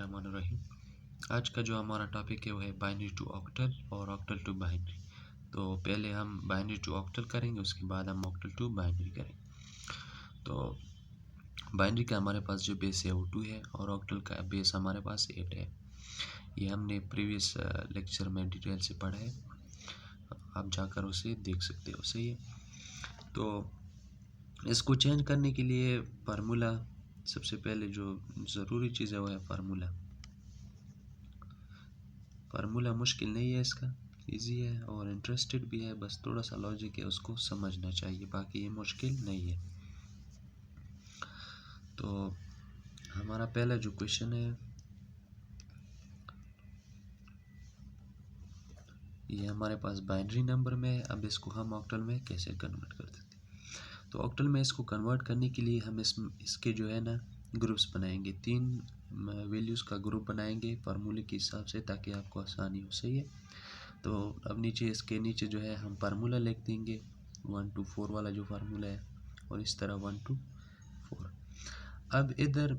बिस्मिल्लाहिर्रहमानिर्रहीम। आज का जो हमारा टॉपिक है वो है बाइनरी टू ऑक्टल और ऑक्टल टू बाइनरी। तो पहले हम बाइनरी टू ऑक्टल करेंगे, उसके बाद हम ऑक्टल टू बाइनरी करेंगे। तो बाइनरी का हमारे पास जो बेस है वो 2 है और ऑक्टल का बेस हमारे पास 8 है। ये हमने प्रीवियस लेक्चर में डिटेल से पढ़ा है, आप जाकर उसे देख सकते हो। सही है। तो इसको चेंज करने के लिए फार्मूला, सबसे पहले जो ज़रूरी चीज़ है वो है फार्मूला। फार्मूला मुश्किल नहीं है, इसका इजी है और इंटरेस्टेड भी है, बस थोड़ा सा लॉजिक है उसको समझना चाहिए, बाकी ये मुश्किल नहीं है। तो हमारा पहला जो क्वेश्चन है ये हमारे पास बाइनरी नंबर में है। अब इसको हम ऑक्टल में कैसे कन्वर्ट कर देते हैं। तो ऑक्टल में इसको कन्वर्ट करने के लिए हम इसके जो है ना ग्रुप्स बनाएंगे, 3 वैल्यूज़ का ग्रुप बनाएंगे फार्मूले के हिसाब से, ताकि आपको आसानी हो। सही है। तो अब नीचे इसके नीचे जो है हम फार्मूला लिख देंगे 1 to 4 वाला जो फार्मूला है, और इस तरह 1 to 4। अब इधर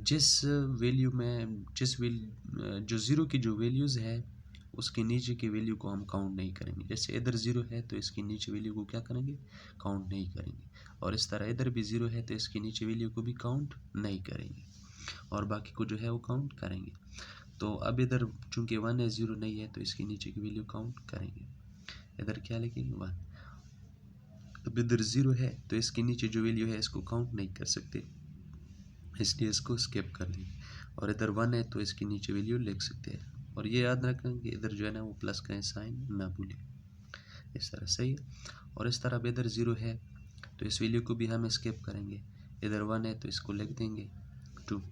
जिस वैल्यू में जो ज़ीरो की जो वैल्यूज़ है उसके नीचे की वैल्यू को हम काउंट नहीं करेंगे। जैसे इधर 0 है तो इसके नीचे वैल्यू को क्या करेंगे, काउंट नहीं करेंगे। और इस तरह इधर भी 0 है तो इसके नीचे वैल्यू को भी काउंट नहीं करेंगे, और बाकी को जो है वो काउंट करेंगे। तो अब इधर चूंकि 1 है, 0 नहीं है, तो इसके नीचे की वैल्यू काउंट करेंगे। इधर क्या लिखेंगे 1। अब इधर 0 है तो इसके नीचे जो वैल्यू है इसको काउंट नहीं कर सकते, इसलिए इसको स्किप कर देंगे। और इधर 1 है तो इसके नीचे वैल्यू लिख सकते हैं। और ये याद रखें कि इधर जो है ना वो प्लस का साइन ना भूलें, इस तरह। सही है। और इस तरह अब इधर 0 है तो इस वैल्यू को भी हम स्किप करेंगे। इधर 1 है तो इसको लिख देंगे 2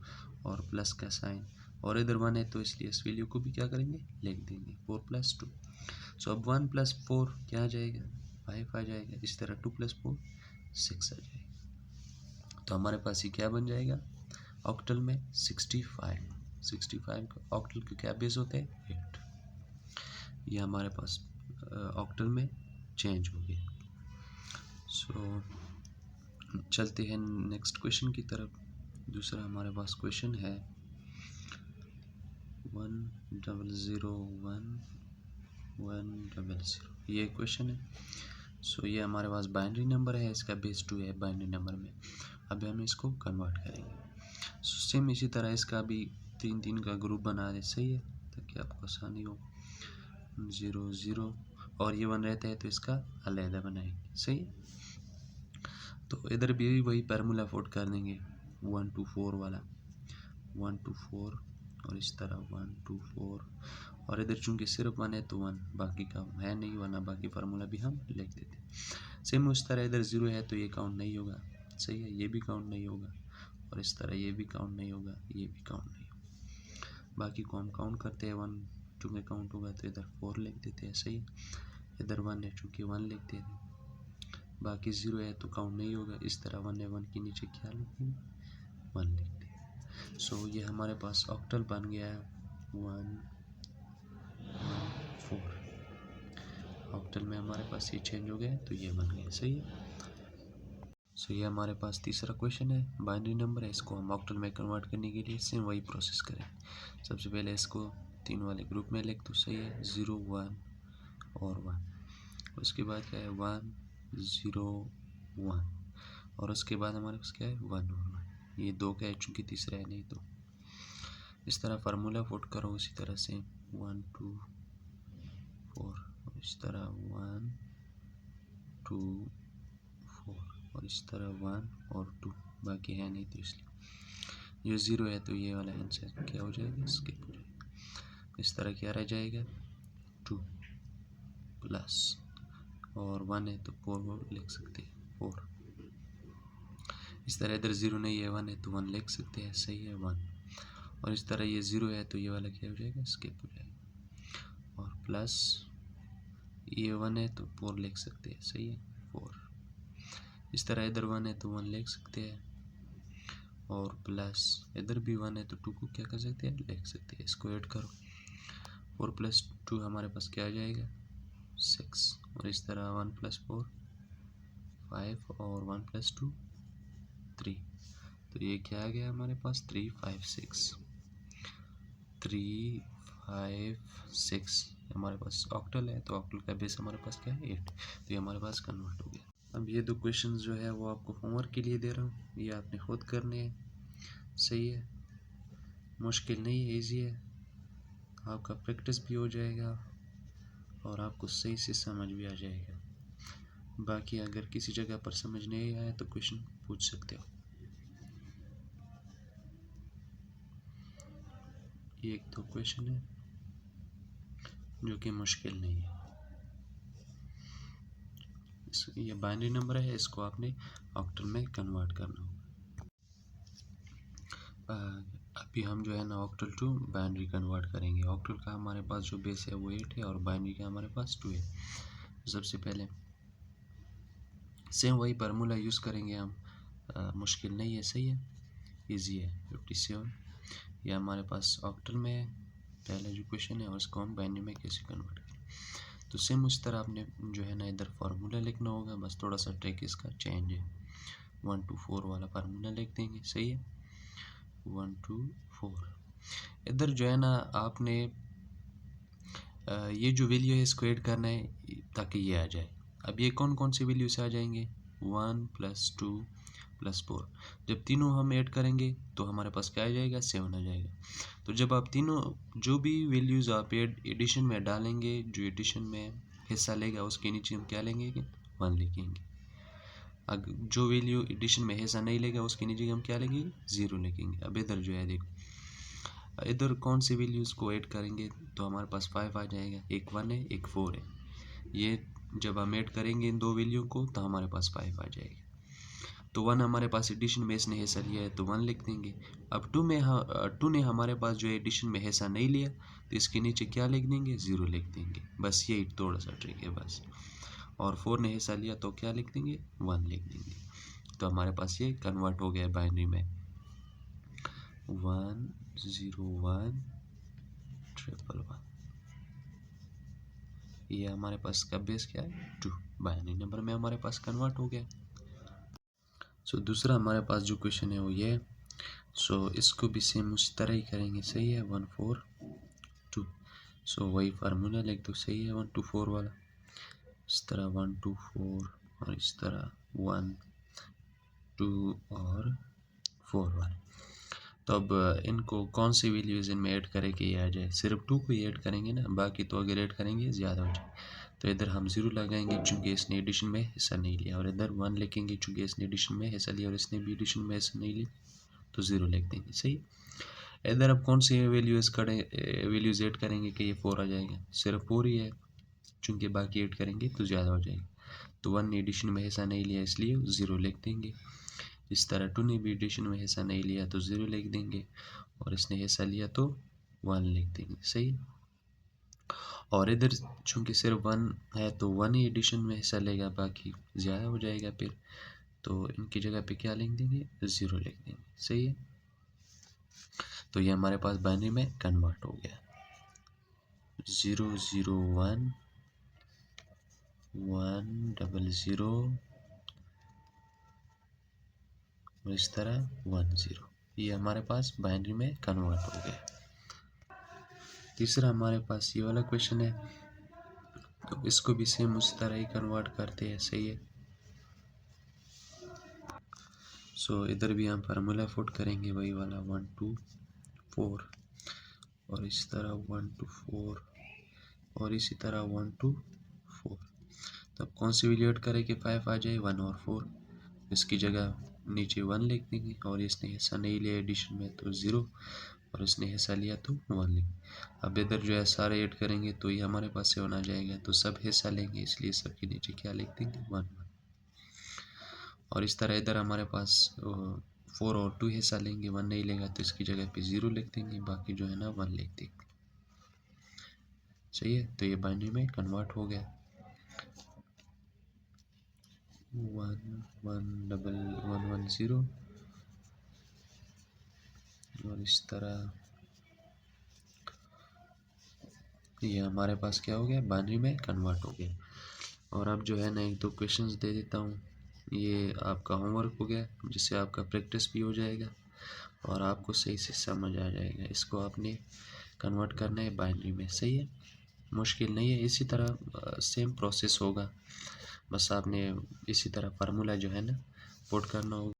और प्लस का साइन, और इधर 1 है तो इसलिए इस वैल्यू को भी क्या करेंगे, लिख देंगे 4 + 2। सो अब 1 + 4 क्या आ जाएगा, 5 आ जाएगा। इस तरह 2 + 4 6 आ जाएगा। तो हमारे पास ये क्या बन जाएगा ऑक्टल में 65 का ऑक्टल के क्या बेस होते हैं 8। ये हमारे पास ऑक्टल में चेंज हो गया। सो चलते हैं नेक्स्ट क्वेश्चन की तरफ। दूसरा हमारे पास क्वेश्चन है 1001 ये क्वेश्चन है। सो ये हमारे पास बाइनरी नंबर है, इसका बेस 2 है बाइनरी नंबर में। अभी हम इसको कन्वर्ट करेंगे। सेम इसी तरह इसका भी 3 का ग्रुप बना दे। सही है, ताकि आपको आसानी हो। 0 0 और ये 1 रहता है तो इसका अलहदा बनाएंगे। सही है। तो इधर भी वही फार्मूला फोल्ड कर देंगे 1 to 4 वाला, 1 to 4 और इस तरह 1 to 4। और इधर चूंकि सिर्फ 1 है तो 1, बाकी का है नहीं, वरना बाकी फार्मूला भी हम लिख देते। सेम उस तरह इधर 0 है तो ये काउंट नहीं होगा। सही है, ये भी काउंट नहीं होगा, और इस तरह ये भी काउंट नहीं होगा, ये भी काउंट नहीं होगा। बाकी को हम काउंट करते हैं। 1 चूँकि काउंट होगा तो इधर 4 लिख देते हैं। सही है। इधर 1 है चूँकि 1 लिख देते हैं। बाकी 0 है तो काउंट नहीं होगा। इस तरह 1 है, 1 के नीचे क्या लिखेंगे, 1 लिखते हैं। सो ये हमारे पास ऑक्टल बन गया है 1 1 4। ऑक्टल में हमारे पास ये चेंज हो गया तो ये बन गया। सही है। सो ये हमारे पास तीसरा क्वेश्चन है, बाइनरी नंबर है, इसको हम ऑक्टल में कन्वर्ट करने के लिए सेम वही प्रोसेस करें। सबसे पहले इसको 3 वाले ग्रुप में लिख दो। सही है, 0 1 और 1। उसके बाद क्या है 1 0 1, और उसके बाद हमारे पास क्या है 1 और 1। ये 2 का है चूँकि तीसरा है नहीं, तो इस तरह फार्मूला फोल्ड करो उसी तरह से 1 2 4, और इस तरह 1 2 4, और इस तरह 1 और 2, बाकी है नहीं तो इसलिए ये 0 है तो ये वाला आंसर क्या हो जाएगा, स्किप हो जाएगा। इस तरह क्या रह जाएगा 2 प्लस, और 1 है तो 4 लिख सकते हैं 4। इस तरह इधर 0 नहीं है, 1 है तो 1 लिख सकते हैं। सही है 1, और इस तरह ये 0 है तो ये वाला क्या हो जाएगा, स्किप हो जाएगा। और प्लस ये 1 है तो 4 लिख सकते हैं। सही है 4। इस तरह इधर 1 है तो 1 लिख सकते हैं, और प्लस इधर भी 1 है तो 2 को क्या कर सकते हैं, लिख सकते हैं। इसको ऐड करो, 4 + 2 हमारे पास क्या आ जाएगा 6, और इस तरह 1 + 4 5, और 1 + 2 3। तो ये क्या आ गया हमारे पास 3 5 6। 3 5 6 हमारे पास ऑक्टल है, तो ऑक्टल का बेस हमारे पास क्या है 8, तो ये हमारे पास कन्वर्ट हो गया। अब ये दो क्वेश्चंस जो है वो आपको होमवर्क के लिए दे रहा हूँ, ये आपने खुद करने हैं। सही है, मुश्किल नहीं है, ईजी है, आपका प्रैक्टिस भी हो जाएगा और आपको सही से समझ भी आ जाएगा। बाकी अगर किसी जगह पर समझ नहीं आया तो क्वेश्चन पूछ सकते हो। ये एक दो क्वेश्चन है जो कि मुश्किल नहीं है। ये बाइनरी नंबर है, इसको आपने ऑक्टल में कन्वर्ट करना होगा। अभी हम जो है ना ऑक्टल टू बाइनरी कन्वर्ट करेंगे। ऑक्टल का हमारे पास जो बेस है वो 8 है और बाइनरी का हमारे पास 2 है। सबसे पहले सेम वही फार्मूला यूज़ करेंगे हम, मुश्किल नहीं है, सही है, इजी है। 57 ये हमारे पास ऑक्टल में है, पहला जो क्वेश्चन है, और इसको हम बाइनरी में कैसे कन्वर्ट करें। तो सेम उस तरह आपने जो है ना इधर फार्मूला लिखना होगा, बस थोड़ा सा ट्रिक इसका चेंज है। 1 to 4 वाला फार्मूला लिख देंगे, सही है, 1 to 4। इधर जो है ना आपने ये जो वैल्यू है इसको ऐड करना है ताकि ये आ जाए। अब ये कौन कौन सी वैल्यू से आ जाएंगे, 1 + 2 + 4। जब तीनों हम ऐड करेंगे तो हमारे पास क्या आ जाएगा, 7 आ जाएगा। तो जब आप तीनों जो भी वैल्यूज़ आप एडिशन में डालेंगे, जो एडिशन में हिस्सा लेगा उसके नीचे हम क्या लेंगे, 1 लिखेंगे। अगर जो वैल्यू एडिशन में हिस्सा नहीं लेगा उसके नीचे हम क्या लेंगे, 0 लिखेंगे। अब इधर जो है देखो, इधर कौन सी वैल्यूज़ को ऐड करेंगे तो हमारे पास 5 आ जाएगा, एक 1 है एक 4 है। ये जब हम ऐड करेंगे इन दो वैल्यू को तो हमारे पास 5 आ जाएगा। तो 1 हमारे पास एडिशन में इसने हिस्सा लिया है तो 1 लिख देंगे। अब 2 ने हमारे पास जो एडिशन में हिस्सा नहीं लिया तो इसके नीचे क्या लिख देंगे, 0 लिख देंगे। बस यही थोड़ा सा ट्रिक है बस। और 4 ने हिस्सा लिया तो क्या लिख देंगे, 1 लिख देंगे। तो हमारे पास ये कन्वर्ट हो गया बाइनरी में, 1 0 1 1 1 1। ये हमारे पास का बेस क्या है, 2, बाइनरी नंबर में हमारे पास कन्वर्ट हो गया। सो दूसरा हमारे पास जो क्वेश्चन है वो ये है। सो इसको भी सेम उसी तरह ही करेंगे, सही है, 1 4 2। सो वही फार्मूला लिख दो, सही है, 1 to 4 वाला। इस तरह 1 to 4 और इस तरह 1 2 और 4 वाला। तो अब इनको कौन सी वैल्यूज इनमें ऐड करें कि ये आ जाए, सिर्फ 2 को ही ऐड करेंगे ना, बाकी तो अगर ऐड करेंगे ज़्यादा हो जाए। तो इधर हम 0 लगाएंगे चूँकि इसने एडिशन में हिस्सा नहीं लिया, और इधर 1 लिखेंगे चूँकि इसने एडिशन में हिस्सा लिया और इसने भी एडिशन में हिस्सा नहीं लिया, तो 0 लिख देंगे, सही। इधर अब कौन सी वैल्यूज़ ऐड करेंगे कि ये 4 आ जाएगा, सिर्फ 4 ही है, चूँकि बाकी ऐड करेंगे तो ज़्यादा हो जाएगा। तो 1 ने एडिशन में हिस्सा नहीं लिया इसलिए 0 लिख देंगे। इस तरह 2 ने भी एडिशन में हिस्सा नहीं लिया तो 0 लिख देंगे, और इसने हिस्सा लिया तो 1 लिख देंगे, सही। और इधर चूँकि सिर्फ 1 है तो 1 ही एडिशन में हिस्सा लेगा, बाकी ज़्यादा हो जाएगा फिर, तो इनकी जगह पे क्या लिख देंगे, 0 लिख देंगे, सही है। तो ये हमारे पास बाइनरी में कन्वर्ट हो गया, 0 0 1 1 0 0 और इस तरह 1 0। ये हमारे पास बाइनरी में कन्वर्ट हो गया। तीसरा हमारे पास ये वाला क्वेश्चन है, तो इसको भी सेम उस तरह ही कन्वर्ट करते हैं, सही है। सो इधर भी हम फार्मूला पुट करेंगे वही वाला, 1 to 4 और इस तरह 1 to 4 और इसी तरह 1 to 4। तब कौन सी वैल्यू ऐड करें कि 5 आ जाए, 1 और 4। इसकी जगह नीचे 1 लिख देंगे, और इसने हिस्सा नहीं लिया एडिशन में तो 0, और इसने हिस्सा लिया तो 1 लिख। अब इधर जो है सारे ऐड करेंगे तो ये हमारे पास 7 आ जाएगा, तो सब हिस्सा लेंगे इसलिए सबके नीचे क्या लिख देंगे, 1 1। और इस तरह इधर हमारे पास 4 और 2 हिस्सा लेंगे, 1 नहीं लेगा तो इसकी जगह पे 0 लिख देंगे, बाकी जो है ना 1 लिख देंगे, सही है। तो ये बाइनरी में कन्वर्ट हो गया, 1 1 1 1 0 और इस तरह ये हमारे पास क्या हो गया, बाइनरी में कन्वर्ट हो गया। और अब जो है ना एक दो क्वेश्चंस दे देता हूँ, ये आपका होमवर्क हो गया, जिससे आपका प्रैक्टिस भी हो जाएगा और आपको सही से समझ आ जाएगा। इसको आपने कन्वर्ट करना है बाइनरी में। सही है, मुश्किल नहीं है। इसी तरह सेम प्रोसेस होगा, बस आपने इसी तरह फार्मूला जो है ना पुट करना होगा।